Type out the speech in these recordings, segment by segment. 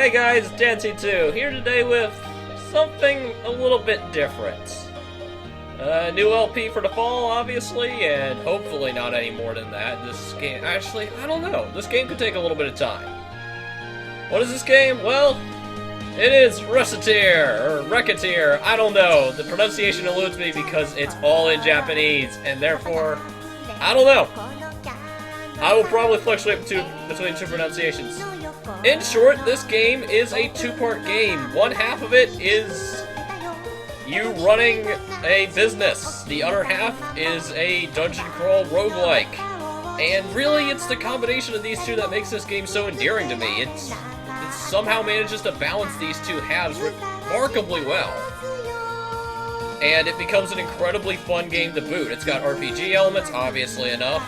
Hey guys, it's Dancy2, here today with something a little bit different. New LP for the fall, obviously, and hopefully not any more than that. This game, actually, I don't know. This game could take a little bit of time. What is this game? Well, it is Recettear, or Recettear, I don't know. The pronunciation eludes me because it's all in Japanese, and therefore, I don't know. I will probably fluctuate between two pronunciations. In short, this game is a two-part game. One half of it is you running a business. The other half is a dungeon crawl roguelike. And really, it's the combination of these two that makes this game so endearing to me. It somehow manages to balance these two halves remarkably well. And it becomes an incredibly fun game to boot. It's got RPG elements, obviously enough.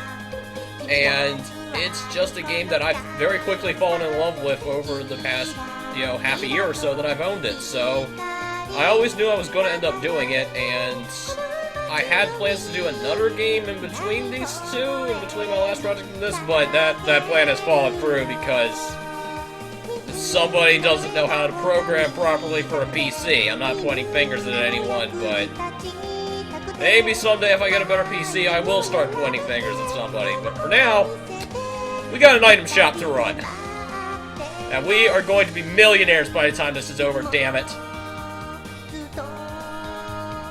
And it's just a game that I've very quickly fallen in love with over the past, half a year or so that I've owned it. So I always knew I was going to end up doing it, and I had plans to do another game in between these two, in between my last project and this, but that plan has fallen through because somebody doesn't know how to program properly for a PC. I'm not pointing fingers at anyone, but maybe someday if I get a better PC, I will start pointing fingers at somebody. But for now, we got an item shop to run. And we are going to be millionaires by the time this is over, damn it.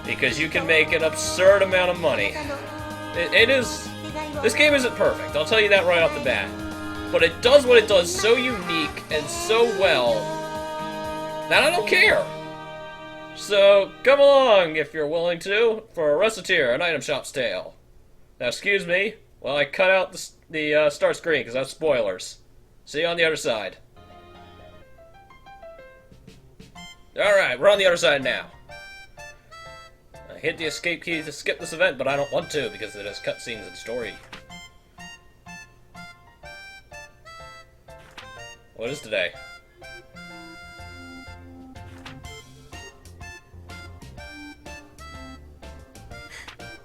Because you can make an absurd amount of money. This game isn't perfect, I'll tell you that right off the bat. But it does what it does so unique and so well that I don't care. So, come along, if you're willing to, for Recettear, an item shop's tale. Now, excuse me, while I cut out the start screen, because that's spoilers. See you on the other side. Alright, we're on the other side now. I hit the escape key to skip this event, but I don't want to, because it has cutscenes and story. What is today?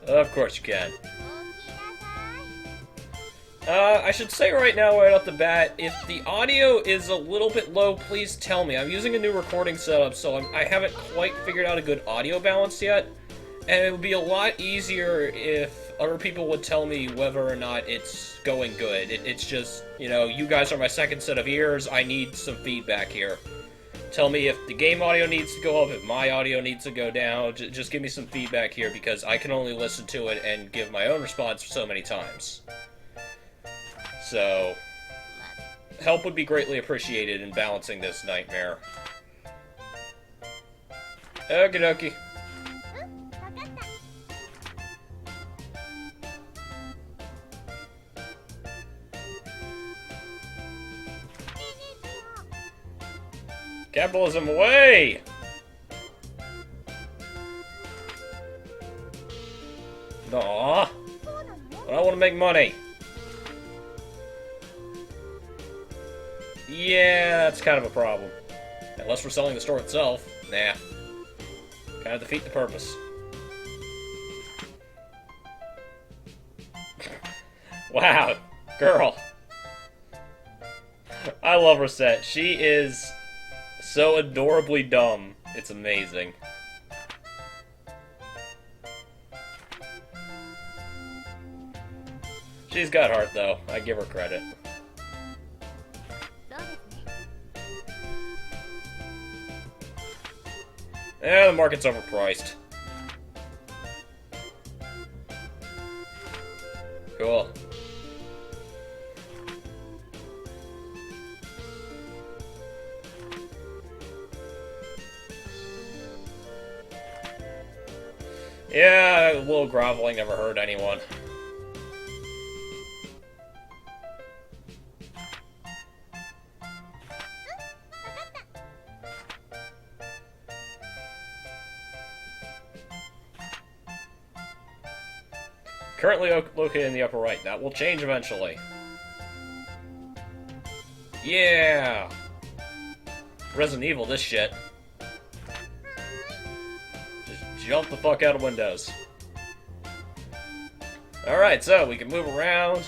Of course you can. I should say right now, right off the bat, if the audio is a little bit low, please tell me. I'm using a new recording setup, so I haven't quite figured out a good audio balance yet. And it would be a lot easier if other people would tell me whether or not it's going good. It's just, you guys are my second set of ears. I need some feedback here. Tell me if the game audio needs to go up, if my audio needs to go down. Just give me some feedback here, because I can only listen to it and give my own response so many times. So, help would be greatly appreciated in balancing this nightmare. Okie dokie. Capitalism away! Aww. But I want to make money. Yeah, that's kind of a problem. Unless we're selling the store itself. Nah. Kind of defeat the purpose. Wow. Girl. I love Recette. She is so adorably dumb. It's amazing. She's got heart, though. I give her credit. Yeah, the market's overpriced. Cool. Yeah, a little groveling never hurt anyone. Currently located in the upper right. That will change eventually. Yeah! Resident Evil, this shit. Just jump the fuck out of windows. Alright, so we can move around.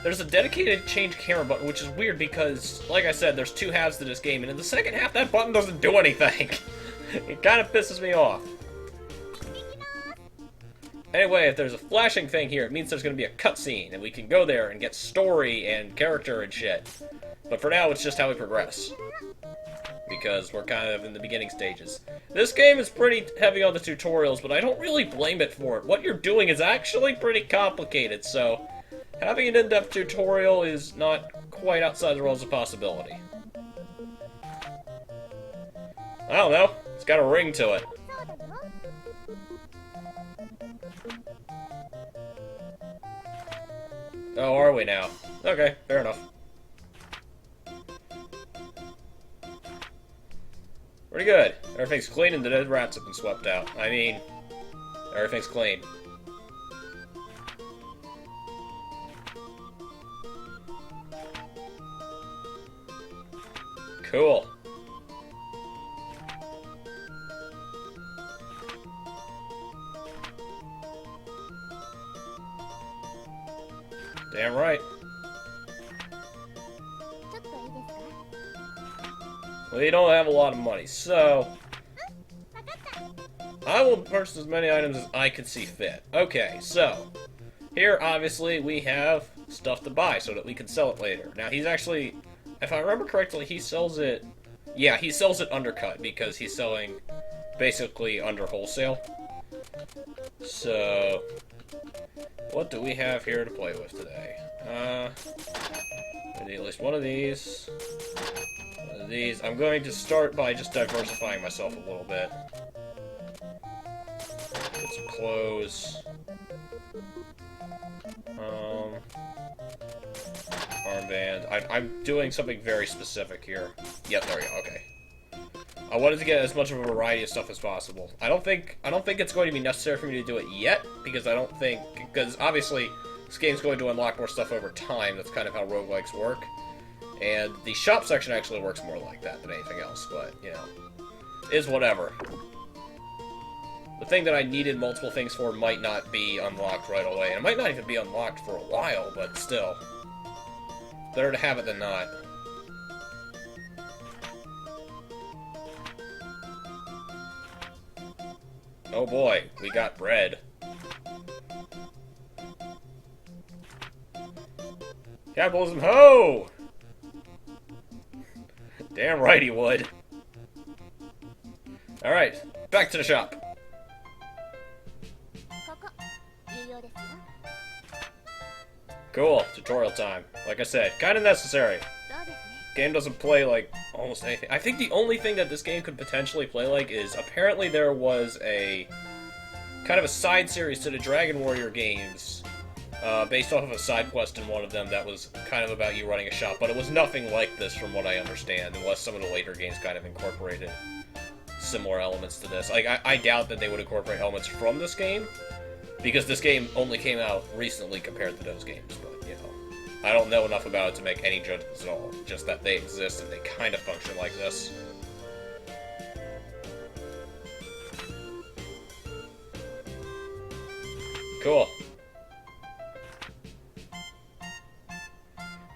there's a dedicated change camera button, which is weird because, like I said, there's two halves to this game, and in the second half, that button doesn't do anything. It kind of pisses me off. Anyway, if there's a flashing thing here, it means there's going to be a cutscene, and we can go there and get story and character and shit. But for now, it's just how we progress. Because we're kind of in the beginning stages. This game is pretty heavy on the tutorials, but I don't really blame it for it. What you're doing is actually pretty complicated, so having an in-depth tutorial is not quite outside the realms of possibility. I don't know. It's got a ring to it. Oh, are we now? Okay, fair enough. Pretty good. Everything's clean and the dead rats have been swept out. I mean, everything's clean. Cool. Damn right. We don't have a lot of money, so I will purchase as many items as I can see fit. Okay, so here obviously we have stuff to buy so that we can sell it later. Now he's actually, if I remember correctly, he sells it, yeah, he sells it undercut because he's selling basically under wholesale. So what do we have here to play with today? I need at least one of these. One of these. I'm going to start by just diversifying myself a little bit. Get some clothes. Armband. I'm doing something very specific here. Yep, there we go. Okay. I wanted to get as much of a variety of stuff as possible. I don't think it's going to be necessary for me to do it yet, because because obviously this game's going to unlock more stuff over time. That's kind of how roguelikes work. And the shop section actually works more like that than anything else, but, you know, is whatever. The thing that I needed multiple things for might not be unlocked right away, and it might not even be unlocked for a while, but still. Better to have it than not. Oh boy, we got bread. Capitalism, ho! Damn right he would. Alright, back to the shop. Cool, tutorial time. Like I said, kind of necessary. Game doesn't play like almost anything. I think the only thing that this game could potentially play like is apparently there was a kind of a side series to the Dragon Warrior games based off of a side quest in one of them that was kind of about you running a shop, but it was nothing like this from what I understand, unless some of the later games kind of incorporated similar elements to this. Like, I doubt that they would incorporate elements from this game, because this game only came out recently compared to those games, but, you know, I don't know enough about it to make any judgments at all, just that they exist and they kind of function like this. Cool.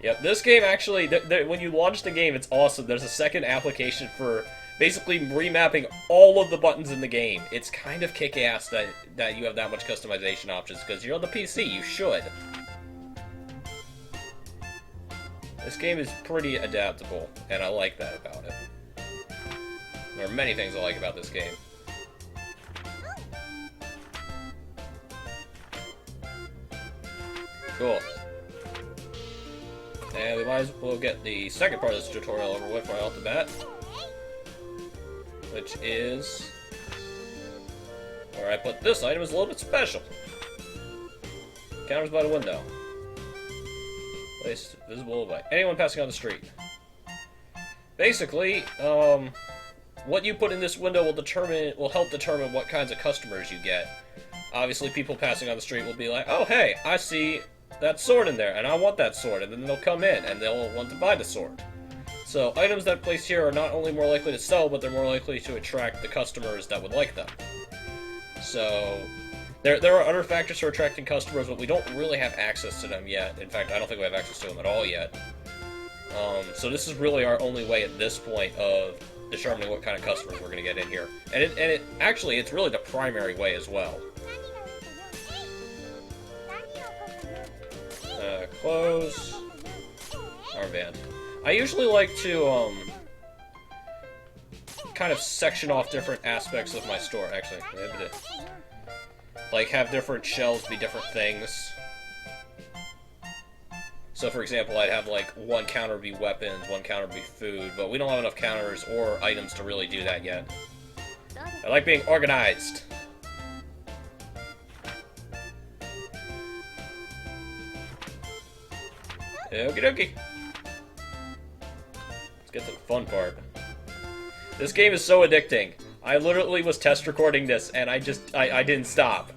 Yep, this game actually, when you launch the game, it's awesome. There's a second application for basically remapping all of the buttons in the game. It's kind of kick-ass that you have that much customization options, because you're on the PC, you should. This game is pretty adaptable, and I like that about it. There are many things I like about this game. Cool. And we might as well get the second part of this tutorial over with right off the bat. Which is where I put this item is a little bit special. Counters by the window. Placed visible by anyone passing on the street. Basically, what you put in this window will help determine what kinds of customers you get. Obviously, people passing on the street will be like, "Oh, hey, I see that sword in there, and I want that sword," and then they'll come in, and they'll want to buy the sword. So, items that placed here are not only more likely to sell, but they're more likely to attract the customers that would like them. So, There are other factors for attracting customers, but we don't really have access to them yet. In fact, I don't think we have access to them at all yet. So this is really our only way at this point of determining what kind of customers we're going to get in here. And it actually, it's really the primary way as well. Close. Armband. I usually like to, kind of section off different aspects of my store. Actually, like, have different shelves be different things. So, for example, I'd have, like, one counter be weapons, one counter be food, but we don't have enough counters or items to really do that yet. I like being organized. Okie dokie. Let's get to the fun part. This game is so addicting. I literally was test recording this, and I didn't stop.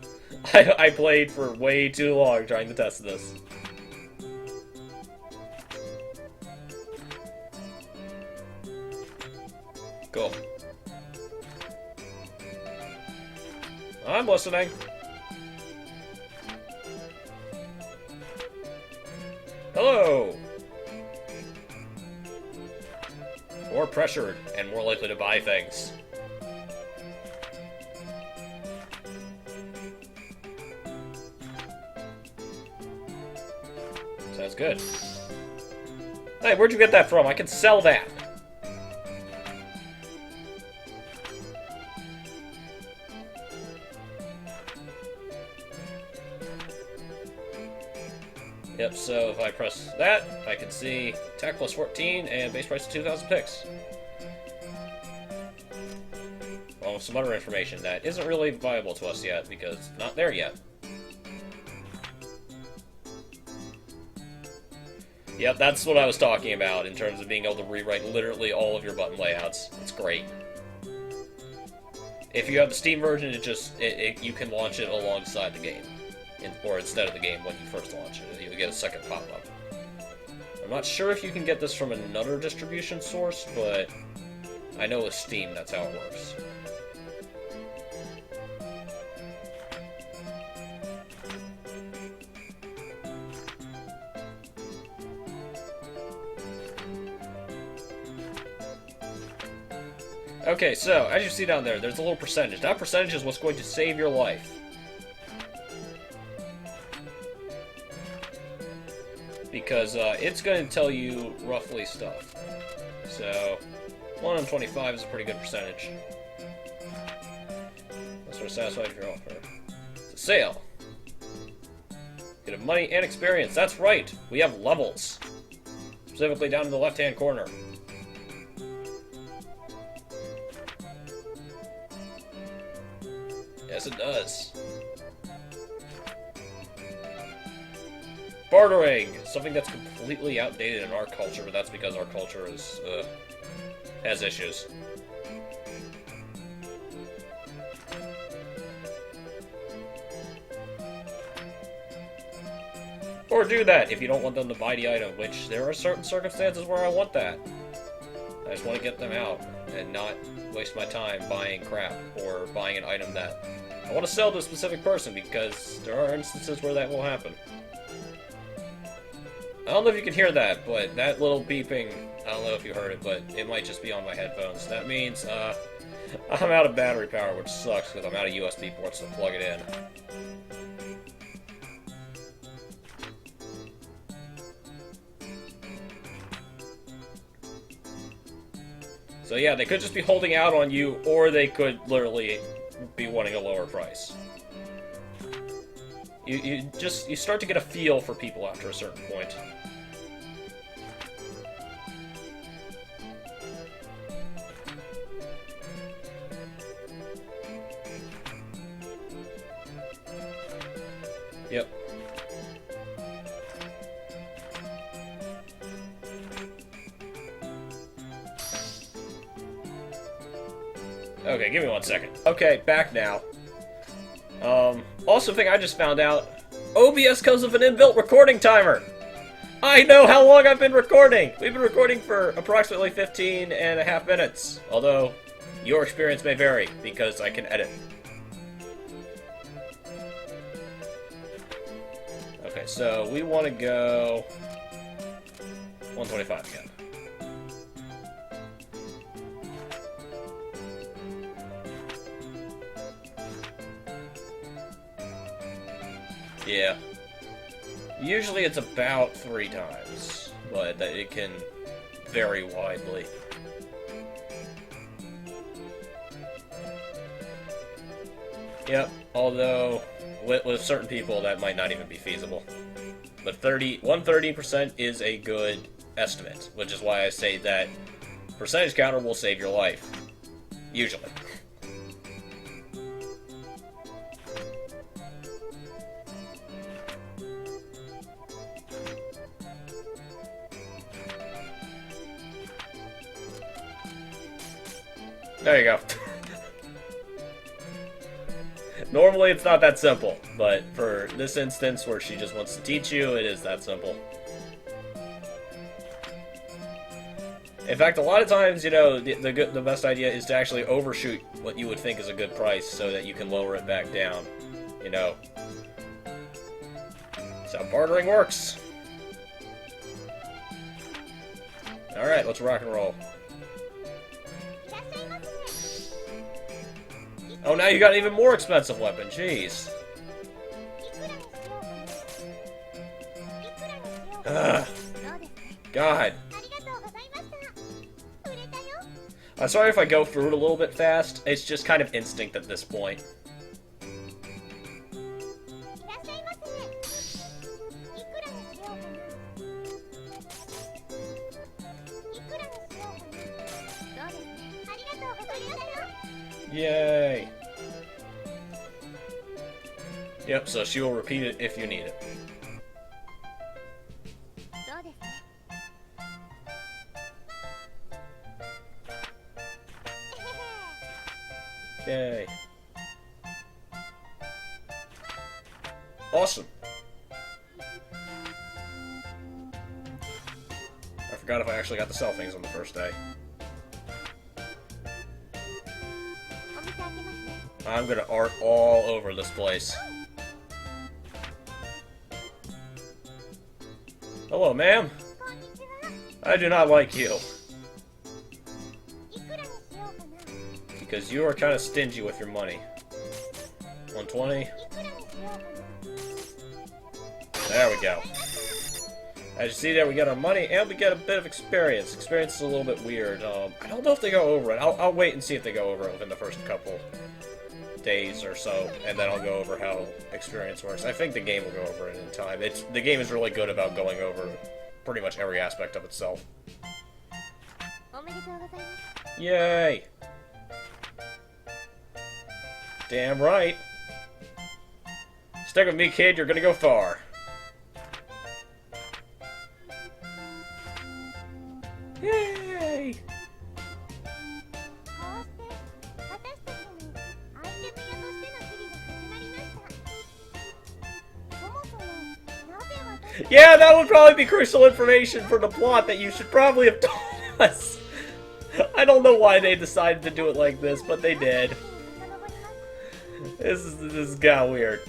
I played for way too long trying to test this. Cool. I'm listening. Hello! More pressured and more likely to buy things. Sounds good. Hey, where'd you get that from? I can sell that! Yep, so if I press that, I can see attack plus 14 and base price of 2,000 picks. Along with some other information that isn't really viable to us yet, because it's not there yet. Yep, that's what I was talking about in terms of being able to rewrite literally all of your button layouts. It's great. If you have the Steam version, you can launch it alongside the game. Or instead of the game when you first launch it. You get a second pop-up. I'm not sure if you can get this from another distribution source, but I know with Steam that's how it works. Okay, so, as you see down there, there's a little percentage. That percentage is what's going to save your life. Because it's going to tell you roughly stuff. So, 1 in 25 is a pretty good percentage. That's what satisfies your offer. It's a sale. Get money and experience. That's right. We have levels. Specifically down in the left-hand corner. Yes, it does. Bartering! Something that's completely outdated in our culture, but that's because our culture is, has issues. Or do that if you don't want them to buy the item, which there are certain circumstances where I want that. I just want to get them out and not waste my time buying crap or buying an item that I want to sell to a specific person, because there are instances where that will happen. I don't know if you can hear that, but that little beeping, I don't know if you heard it, but it might just be on my headphones. That means, I'm out of battery power, which sucks, because I'm out of USB ports to plug it in. So yeah, they could just be holding out on you, or they could literally be wanting a lower price. You start to get a feel for people after a certain point. Yep. Okay, give me 1 second. Okay, back now. Also thing I just found out, OBS comes with an inbuilt recording timer! I know how long I've been recording! We've been recording for approximately 15.5 minutes. Although, your experience may vary, because I can edit. Alright, so we want to go 125 again. Yeah. Usually it's about 3 times, but it can vary widely. Yep, although with certain people that might not even be feasible. But 130% is a good estimate, which is why I say that percentage counter will save your life. Usually. There you go. Normally it's not that simple, but for this instance where she just wants to teach you, it is that simple. In fact, a lot of times, you know, the best idea is to actually overshoot what you would think is a good price so that you can lower it back down, you know. That's how bartering works. Alright, let's rock and roll. Oh, now you got an even more expensive weapon, jeez. Ugh. God. I'm sorry if I go through it a little bit fast. It's just kind of instinct at this point. Yay! Yep, so she will repeat it if you need it. Yay. Awesome. I forgot if I actually got to sell things on the first day. I'm gonna art all over this place. Hello, ma'am. I do not like you. Because you are kind of stingy with your money. 120. There we go. As you see there, we get our money, and we get a bit of experience. Experience is a little bit weird. I don't know if they go over it. I'll wait and see if they go over it within the first couple days or so, and then I'll go over how experience works. I think the game will go over it in time. The game is really good about going over pretty much every aspect of itself. Yay! Damn right. Stick with me, kid. You're gonna go far. Yay! Yeah, that would probably be crucial information for the plot that you should probably have told us. I don't know why they decided to do it like this, but they did. This is kind of weird.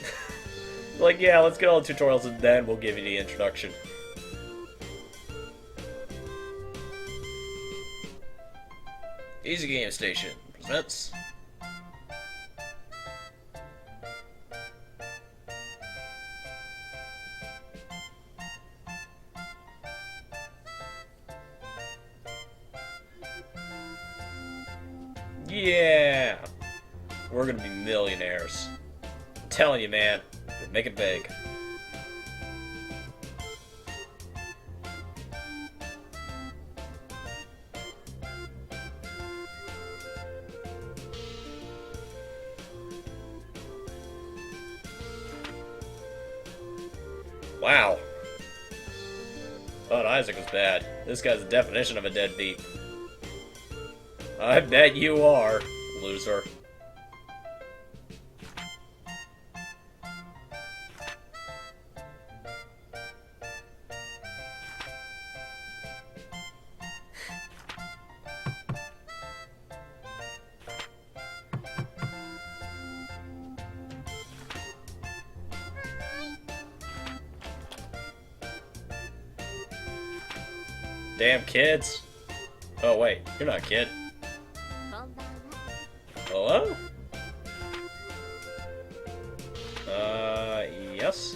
Like, yeah, let's get all the tutorials and then we'll give you the introduction. Easy Game Station presents... Yeah! We're gonna be millionaires. I'm telling you, man. Make it big. Wow. Thought Isaac was bad. This guy's the definition of a deadbeat. I bet you are, loser. Damn kids. Oh wait, you're not a kid. Hello? Yes?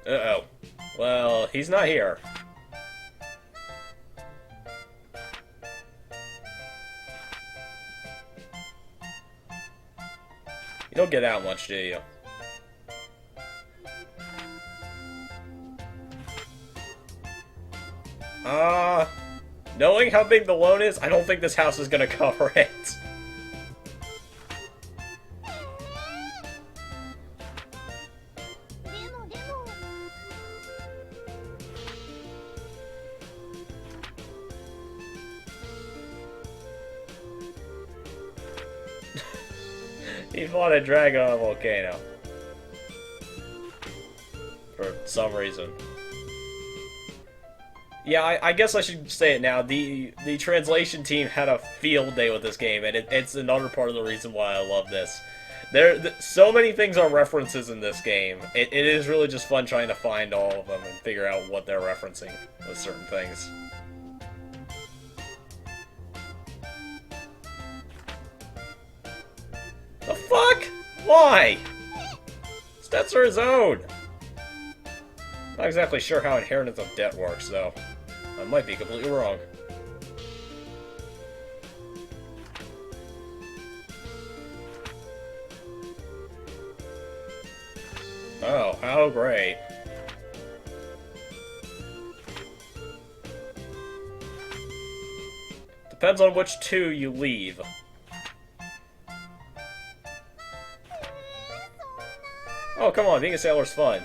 Uh-oh. Well, he's not here. You don't get out much, do you? Knowing how big the loan is, I don't think this house is gonna cover it. He fought a dragon on a volcano. For some reason. Yeah, I guess I should say it now. The translation team had a field day with this game, and it's another part of the reason why I love this. So many things are references in this game. It is really just fun trying to find all of them and figure out what they're referencing with certain things. The fuck? Why? Stats are his own. Not exactly sure how inheritance of debt works, though. I might be completely wrong. Oh, how great. Depends on which two you leave. Oh, come on, being a sailor's fun.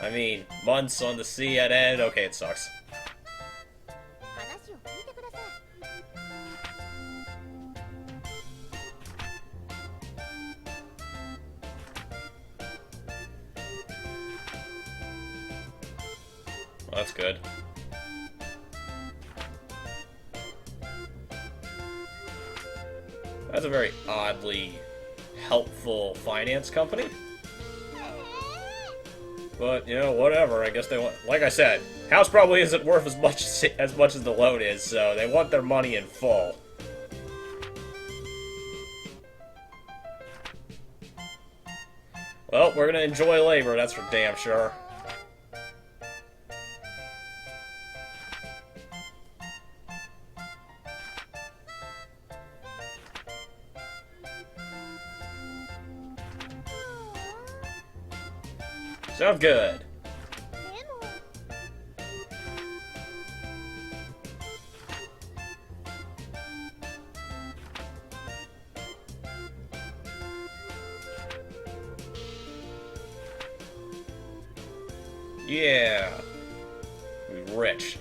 I mean, months on the sea at end, okay, it sucks. Well, that's good. That's a very oddly helpful finance company. But, you know, whatever. I guess they want... Like I said, house probably isn't worth as much as the loan is, so they want their money in full. Well, we're gonna enjoy labor, that's for damn sure. Sounds good. Yeah. We're rich.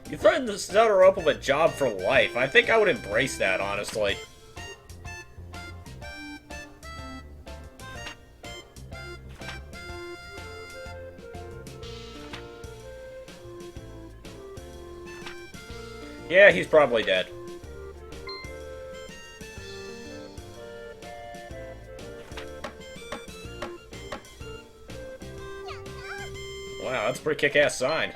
You threatened to set her up with a job for life. I think I would embrace that, honestly. Yeah, he's probably dead. Wow, that's a pretty kick-ass sign.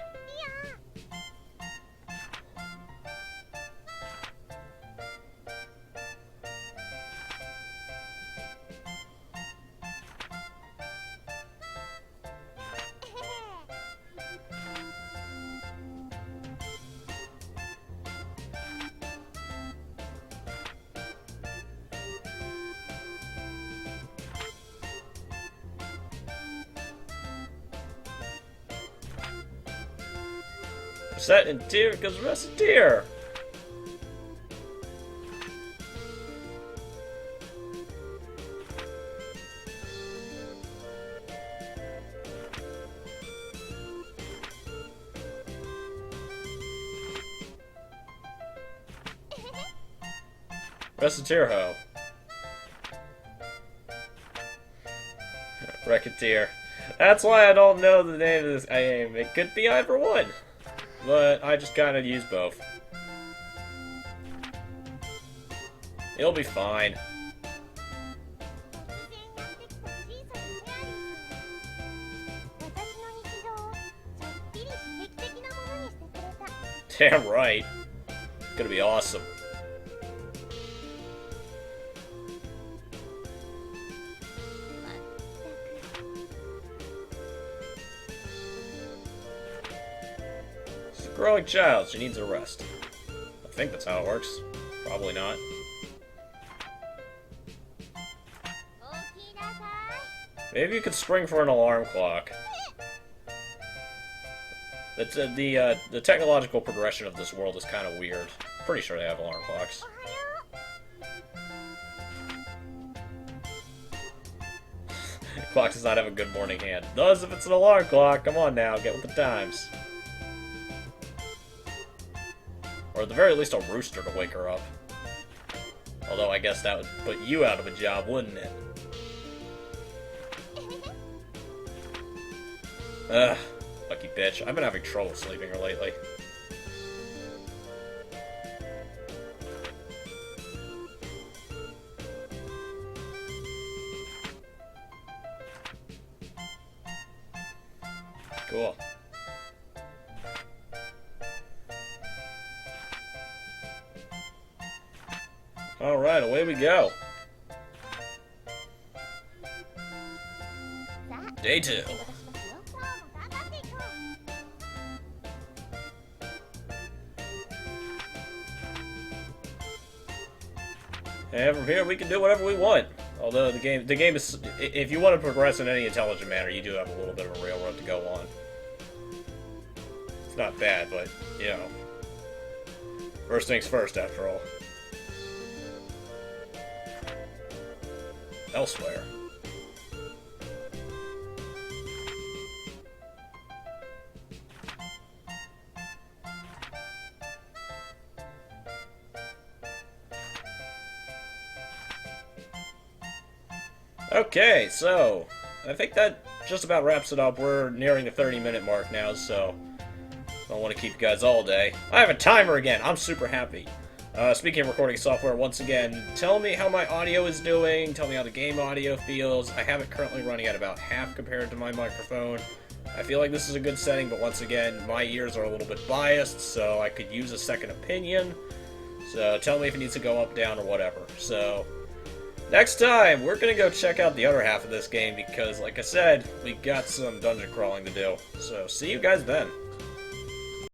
Recettear, because Recettear! Recettear hoe. Recettear. That's why I don't know the name of this game. It could be either one. But I just kind of use both. It'll be fine. Damn right. It's gonna be awesome. She's a growing child. She needs a rest. I think that's how it works. Probably not. Maybe you could spring for an alarm clock. It's, the technological progression of this world is kind of weird. Pretty sure they have alarm clocks. Clock does not have a good morning hand. Does if it's an alarm clock. Come on now, get with the times. Or at the very least a rooster to wake her up. Although I guess that would put you out of a job, wouldn't it? Ugh, lucky bitch. I've been having trouble sleeping her lately. Cool. Alright, away we go. Day 2. And from here, we can do whatever we want. Although the game is, if you want to progress in any intelligent manner, you do have a little bit of a railroad to go on. It's not bad, but, you know, first things first, after all. Elsewhere. Okay, so I think that just about wraps it up. We're nearing the 30-minute mark now, so I don't want to keep you guys all day. I have a timer again. I'm super happy. Speaking of recording software, once again, tell me how my audio is doing. Tell me how the game audio feels. I have it currently running at about half compared to my microphone. I feel like this is a good setting, but once again, my ears are a little bit biased, so I could use a second opinion. So tell me if it needs to go up, down, or whatever. So next time, we're going to go check out the other half of this game because, like I said, we got some dungeon crawling to do. So see you guys then.